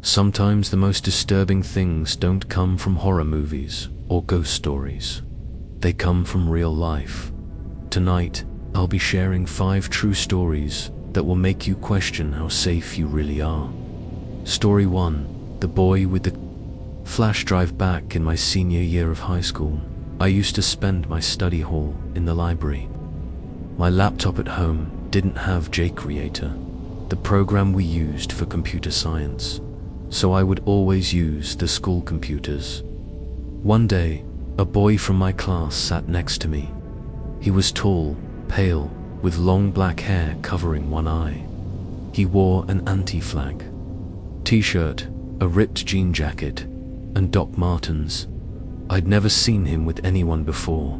Sometimes the most disturbing things don't come from horror movies or ghost stories. They come from real life. Tonight, I'll be sharing 5 true stories that will make you question how safe you really are. Story 1. The boy with the flash drive. Back in my senior year of high school, I used to spend my study hall in the library. My laptop at home didn't have JCreator, the program we used for computer science, so I would always use the school computers. One day, a boy from my class sat next to me. He was tall, pale, with long black hair covering one eye. He wore an anti-flag t-shirt, a ripped jean jacket, and Doc Martens. I'd never seen him with anyone before.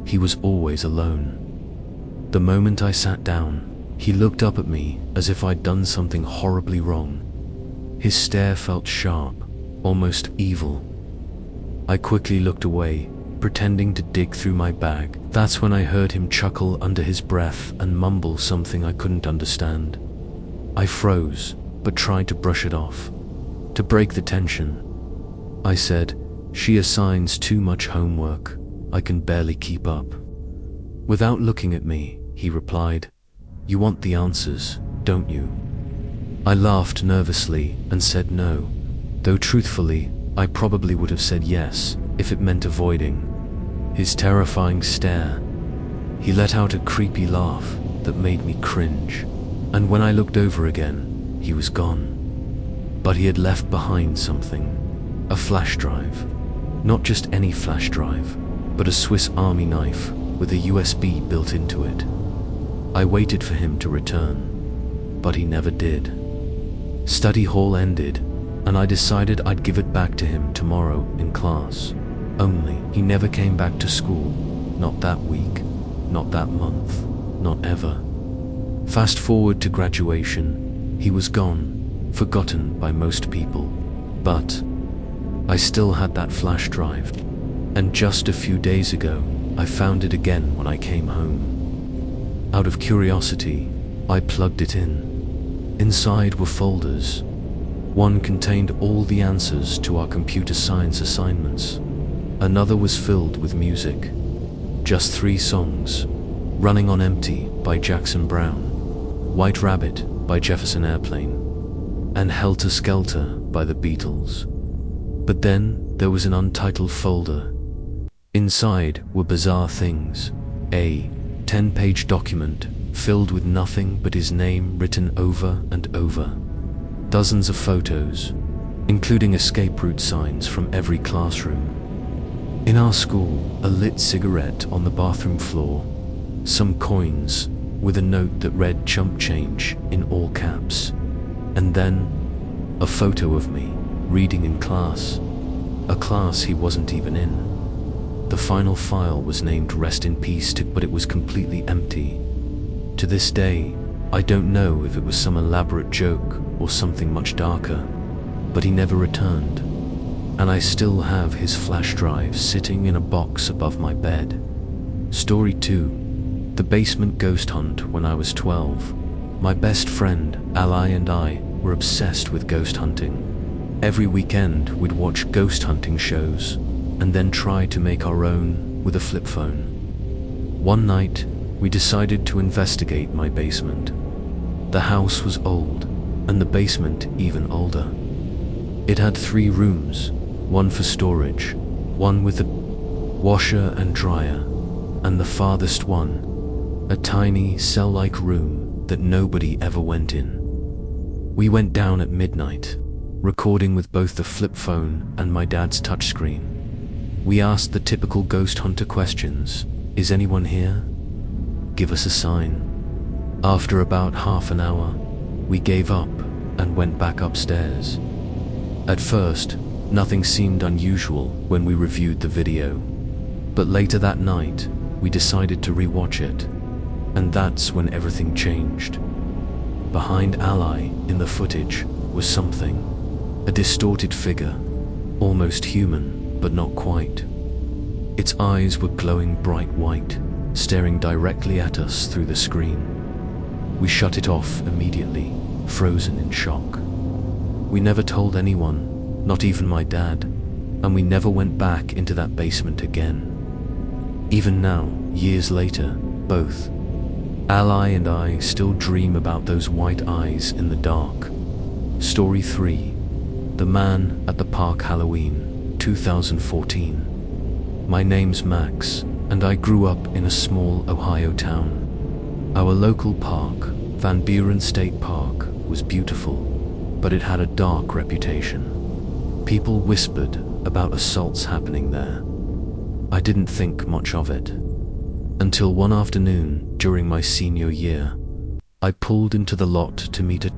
He was always alone. The moment I sat down, he looked up at me as if I'd done something horribly wrong. His stare felt sharp, almost evil. I quickly looked away, pretending to dig through my bag. That's when I heard him chuckle under his breath and mumble something I couldn't understand. I froze, but tried to brush it off. To break the tension, I said, "She assigns too much homework. I can barely keep up." Without looking at me, he replied, "You want the answers, don't you?" I laughed nervously and said no, though truthfully, I probably would have said yes if it meant avoiding his terrifying stare. He let out a creepy laugh that made me cringe, and when I looked over again, he was gone. But he had left behind something, a flash drive. Not just any flash drive, but a Swiss Army knife with a USB built into it. I waited for him to return, but he never did. Study hall ended, and I decided I'd give it back to him tomorrow in class. Only, he never came back to school. Not that week, not that month, not ever. Fast forward to graduation, he was gone, forgotten by most people. But I still had that flash drive, and just a few days ago, I found it again when I came home. Out of curiosity, I plugged it in. Inside were folders. One contained all the answers to our computer science assignments. Another was filled with music. Just 3 songs: Running on Empty by Jackson Browne, White Rabbit by Jefferson Airplane, and Helter Skelter by the Beatles. But then there was an untitled folder. Inside were bizarre things. A 10-page document filled with nothing but his name written over and over. Dozens of photos, including escape route signs from every classroom. In our school, a lit cigarette on the bathroom floor, some coins with a note that read "chump change" in all caps, and then a photo of me reading in class, a class he wasn't even in. The final file was named "Rest in Peace" but it was completely empty. To this day, I don't know if it was some elaborate joke or something much darker, but he never returned, and I still have his flash drive sitting in a box above my bed. Story 2. The basement ghost hunt. When I was 12, my best friend, Ally, and I were obsessed with ghost hunting. Every weekend, we'd watch ghost hunting shows, and then try to make our own with a flip phone. One night, we decided to investigate my basement. The house was old, and the basement even older. It had 3 rooms, one for storage, one with a washer and dryer, and the farthest one, a tiny cell-like room that nobody ever went in. We went down at midnight, recording with both the flip phone and my dad's touchscreen. We asked the typical ghost hunter questions: "Is anyone here? Give us a sign." After about half an hour, we gave up and went back upstairs. At first, nothing seemed unusual when we reviewed the video, but later that night, we decided to rewatch it, and that's when everything changed. Behind Ally in the footage was something, a distorted figure, almost human, but not quite. Its eyes were glowing bright white, staring directly at us through the screen. We shut it off immediately, frozen in shock. We never told anyone, not even my dad, and we never went back into that basement again. Even now, years later, both Ally and I still dream about those white eyes in the dark. Story 3. The Man at the Park, Halloween, 2014. My name's Max, and I grew up in a small Ohio town. Our local park, Van Buren State Park, was beautiful, but it had a dark reputation. People whispered about assaults happening there. I didn't think much of it. Until one afternoon during my senior year, I pulled into the lot to meet a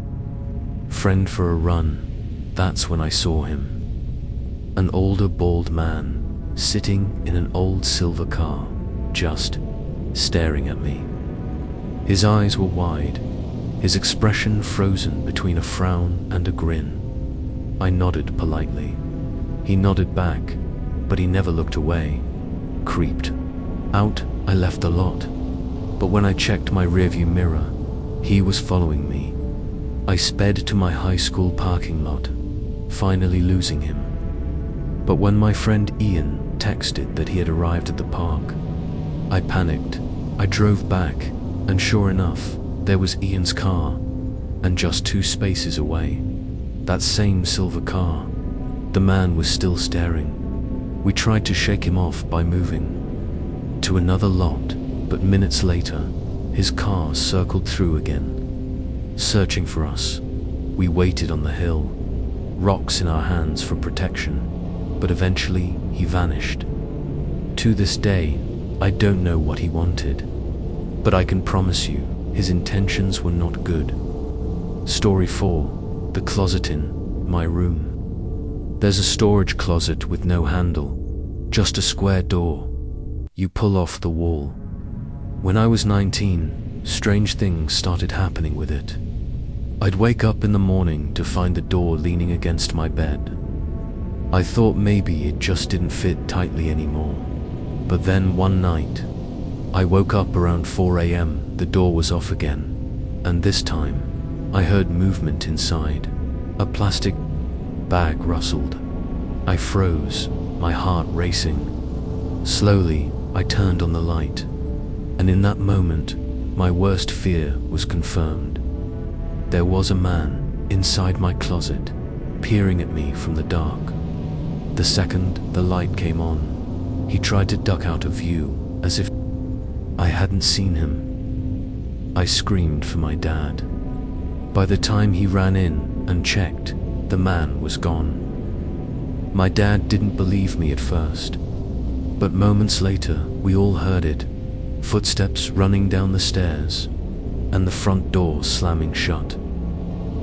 friend for a run. That's when I saw him. An older bald man, sitting in an old silver car, just staring at me. His eyes were wide, his expression frozen between a frown and a grin. I nodded politely. He nodded back, but he never looked away. Creeped out, I left the lot. But when I checked my rearview mirror, he was following me. I sped to my high school parking lot, finally losing him. But when my friend Ian texted that he had arrived at the park, I panicked. I drove back, and sure enough, there was Ian's car, and just 2 spaces away, that same silver car. The man was still staring. We tried to shake him off by moving to another lot, but minutes later, his car circled through again, searching for us. We waited on the hill, rocks in our hands for protection, but eventually he vanished. To this day, I don't know what he wanted, but I can promise you, his intentions were not good. Story 4. The closet in my room. There's a storage closet with no handle, just a square door. You pull off the wall. When I was 19, strange things started happening with it. I'd wake up in the morning to find the door leaning against my bed. I thought maybe it just didn't fit tightly anymore. But then one night, I woke up around 4 a.m. The door was off again, and this time, I heard movement inside. A plastic bag rustled. I froze, my heart racing. Slowly, I turned on the light, and in that moment, my worst fear was confirmed. There was a man inside my closet, peering at me from the dark. The second the light came on, he tried to duck out of view, as if I hadn't seen him. I screamed for my dad. By the time he ran in and checked, the man was gone. My dad didn't believe me at first, but moments later we all heard it, footsteps running down the stairs, and the front door slamming shut.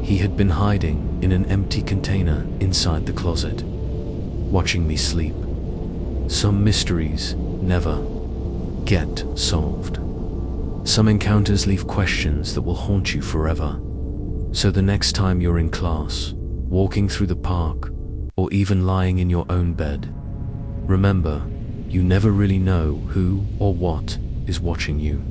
He had been hiding in an empty container inside the closet, watching me sleep. Some mysteries never get solved. Some encounters leave questions that will haunt you forever. So the next time you're in class, walking through the park, or even lying in your own bed, remember, you never really know who or what is watching you.